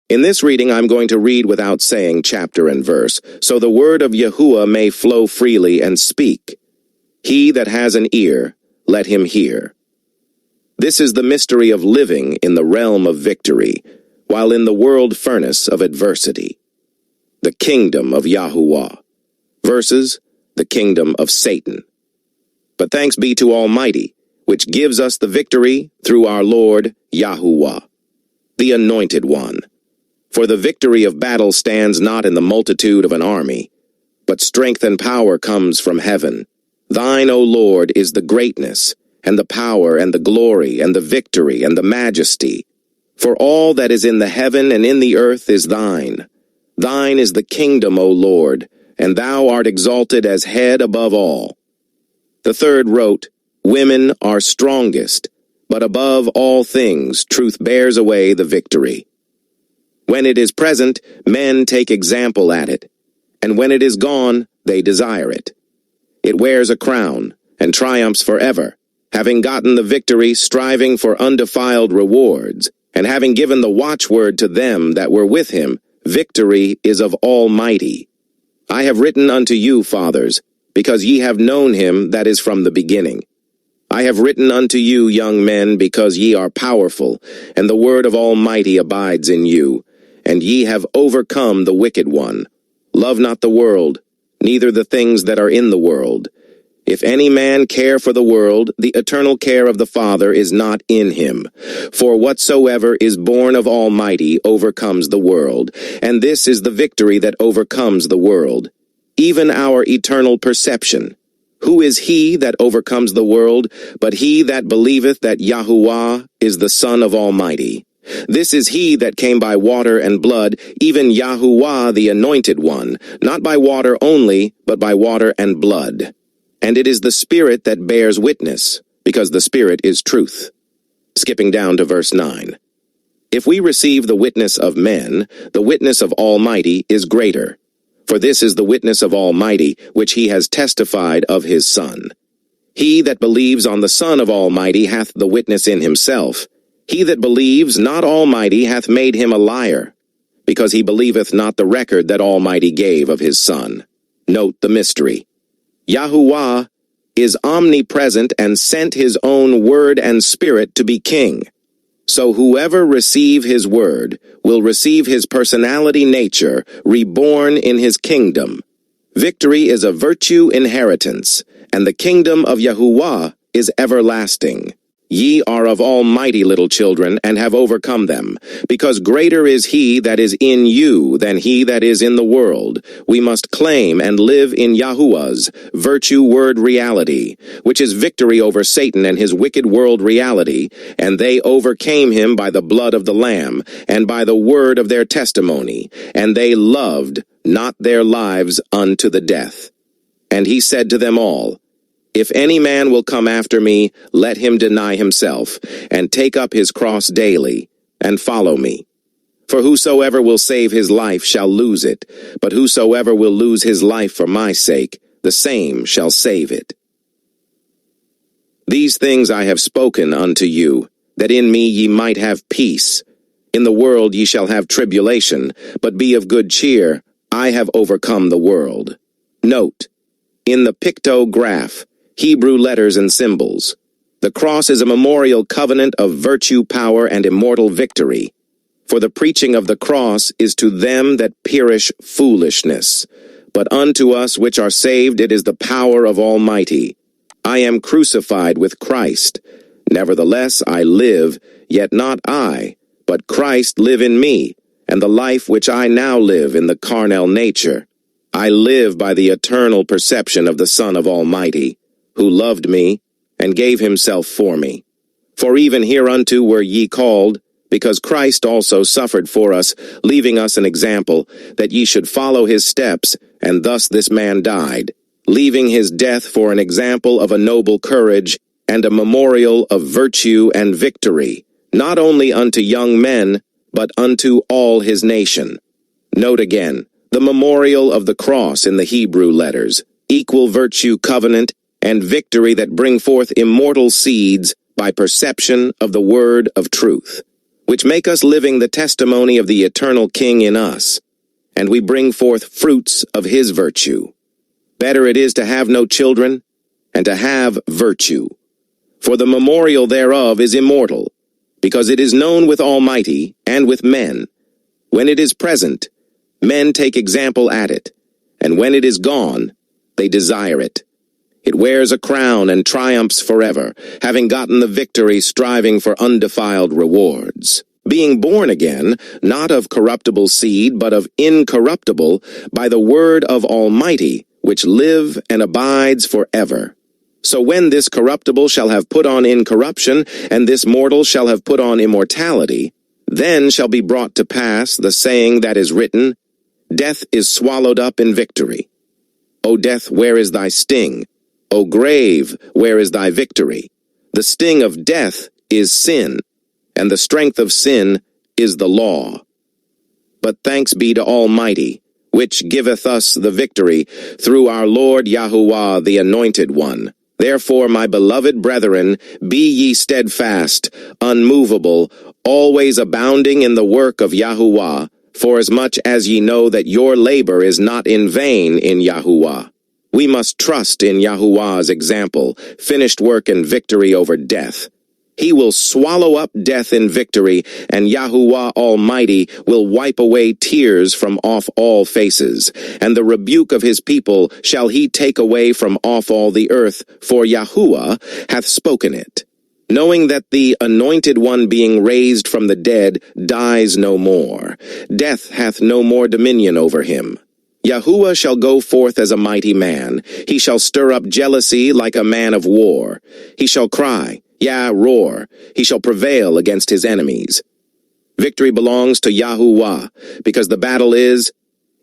In this reading, I'm going to read without saying chapter and verse, so the word of Yahuwah may flow freely and speak. He that has an ear, let him hear. This is the mystery of living in the realm of victory, while in the world furnace of adversity. The kingdom of Yahuwah versus the kingdom of Satan. But thanks be to Almighty, which gives us the victory through our Lord Yahuwah, the Anointed One. For the victory of battle stands not in the multitude of an army, but strength and power comes from heaven. Thine, O Lord, is the greatness, and the power, and the glory, and the victory, and the majesty. For all that is in the heaven and in the earth is thine. Thine is the kingdom, O Lord, and thou art exalted as head above all. The third wrote, Women are strongest, but above all things truth bears away the victory. When it is present, men take example at it, and when it is gone, they desire it. It wears a crown, and triumphs forever, having gotten the victory, striving for undefiled rewards, and having given the watchword to them that were with him, victory is of Almighty. I have written unto you, fathers, because ye have known him that is from the beginning. I have written unto you, young men, because ye are powerful, and the word of Almighty abides in you, and ye have overcome the wicked one. Love not the world, neither the things that are in the world. If any man care for the world, the eternal care of the Father is not in him. For whatsoever is born of Almighty overcomes the world, and this is the victory that overcomes the world, even our eternal perception. Who is he that overcomes the world, but he that believeth that Yahuwah is the Son of Almighty? This is he that came by water and blood, even Yahuwah the Anointed One, not by water only, but by water and blood. And it is the Spirit that bears witness, because the Spirit is truth. Skipping down to verse 9. If we receive the witness of men, the witness of Almighty is greater. For this is the witness of Almighty, which he has testified of his Son. He that believes on the Son of Almighty hath the witness in himself. He that believes not Almighty hath made him a liar, because he believeth not the record that Almighty gave of his Son. Note the mystery. Yahuwah is omnipresent and sent his own word and spirit to be king. So whoever receive his word will receive his personality nature, reborn in his kingdom. Victory is a virtue inheritance, and the kingdom of Yahuwah is everlasting. Ye are of Almighty, little children, and have overcome them, because greater is he that is in you than he that is in the world. We must claim and live in YAHUAH'S virtue word reality, which is victory over Satan and his wicked world reality, and they overcame him by the blood of the Lamb, and by the word of their testimony, and they loved not their lives unto the death. And he said to them all, If any man will come after me, let him deny himself, and take up his cross daily, and follow me. For whosoever will save his life shall lose it, but whosoever will lose his life for my sake, the same shall save it. These things I have spoken unto you, that in me ye might have peace. In the world ye shall have tribulation, but be of good cheer, I have overcome the world. Note, in the pictograph, Hebrew letters and symbols, the cross is a memorial covenant of virtue, power, and immortal victory. For the preaching of the cross is to them that perish foolishness, but unto us which are saved it is the power of Almighty. I am crucified with Christ. Nevertheless I live, yet not I, but Christ live in me, and the life which I now live in the carnal nature. I live by the eternal perception of the Son of Almighty, who loved me, and gave himself for me. For even hereunto were ye called, because Christ also suffered for us, leaving us an example, that ye should follow his steps, and thus this man died, leaving his death for an example of a noble courage, and a memorial of virtue and victory, not only unto young men, but unto all his nation. Note again, the memorial of the cross in the Hebrew letters, equal virtue covenant, and victory that bring forth immortal seeds by perception of the word of truth. which make us living the testimony of the eternal King in us, and we bring forth fruits of his virtue. Better it is to have no children, and to have virtue. For the memorial thereof is immortal, because it is known with Almighty and with men. When it is present, men take example at it, and when it is gone, they desire it. It wears a crown and triumphs forever, having gotten the victory, striving for undefiled rewards. Being born again, not of corruptible seed, but of incorruptible, by the word of Almighty, which live and abides forever. So when this corruptible shall have put on incorruption, and this mortal shall have put on immortality, then shall be brought to pass the saying that is written, Death is swallowed up in victory. O death, where is thy sting? O grave, where is thy victory? The sting of death is sin, and the strength of sin is the law. But thanks be to Almighty, which giveth us the victory through our Lord Yahuwah, the Anointed One. Therefore, my beloved brethren, be ye steadfast, unmovable, always abounding in the work of Yahuwah, forasmuch as ye know that your labor is not in vain in Yahuwah. We must trust in Yahuwah's example, finished work and victory over death. He will swallow up death in victory, and Yahuwah Almighty will wipe away tears from off all faces, and the rebuke of his people shall he take away from off all the earth, for Yahuwah hath spoken it. Knowing that the Anointed One being raised from the dead dies no more, death hath no more dominion over him. Yahuwah shall go forth as a mighty man, he shall stir up jealousy like a man of war. He shall cry, yea, roar, he shall prevail against his enemies. Victory belongs to Yahuwah, because the battle is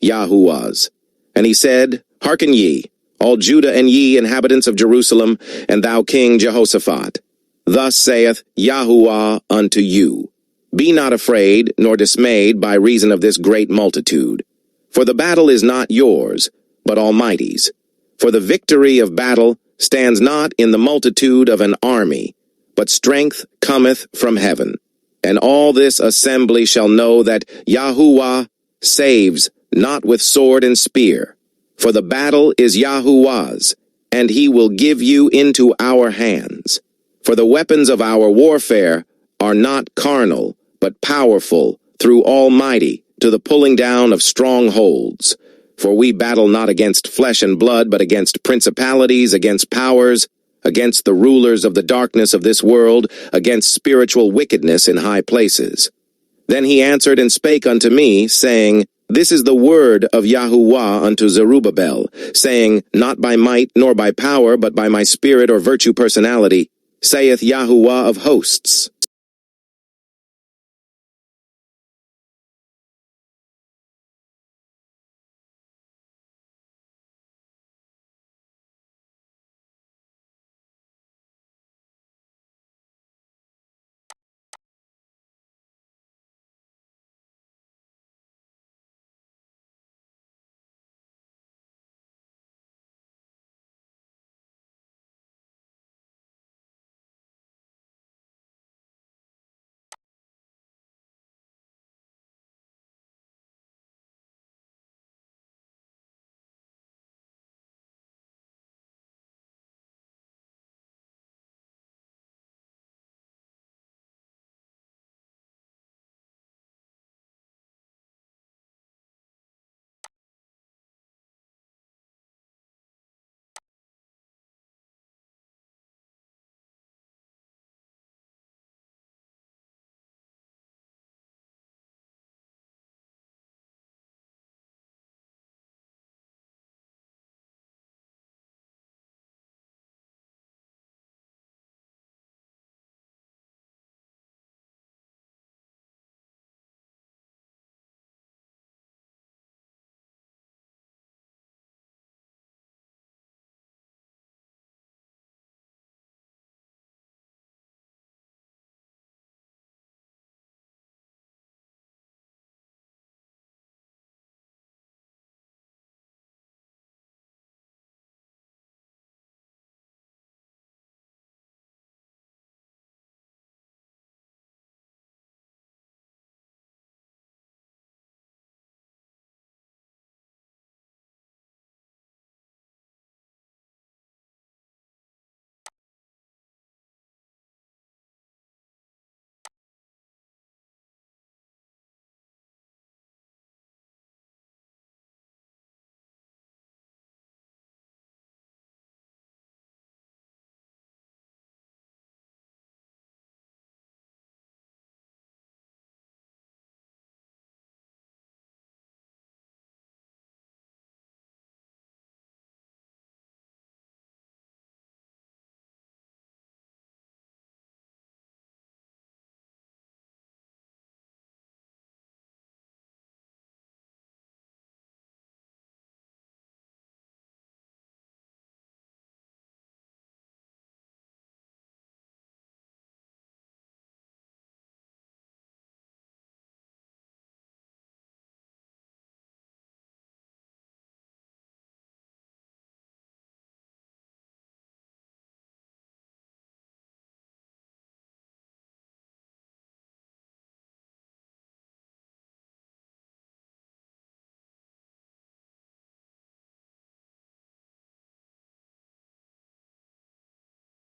Yahuwah's. And he said, Hearken ye, all Judah and ye inhabitants of Jerusalem, and thou King Jehoshaphat. Thus saith Yahuwah unto you, Be not afraid, nor dismayed by reason of this great multitude. For the battle is not yours, but Almighty's. For the victory of battle stands not in the multitude of an army, but strength cometh from heaven. And all this assembly shall know that Yahuwah saves not with sword and spear. For the battle is Yahuwah's, and he will give you into our hands. For the weapons of our warfare are not carnal, but powerful through Almighty, to the pulling down of strongholds. For we battle not against flesh and blood, but against principalities, against powers, against the rulers of the darkness of this world, against spiritual wickedness in high places. Then he answered and spake unto me, saying, This is the word of Yahuwah unto Zerubbabel, saying, Not by might nor by power, but by my spirit or virtue personality, saith Yahuwah of hosts.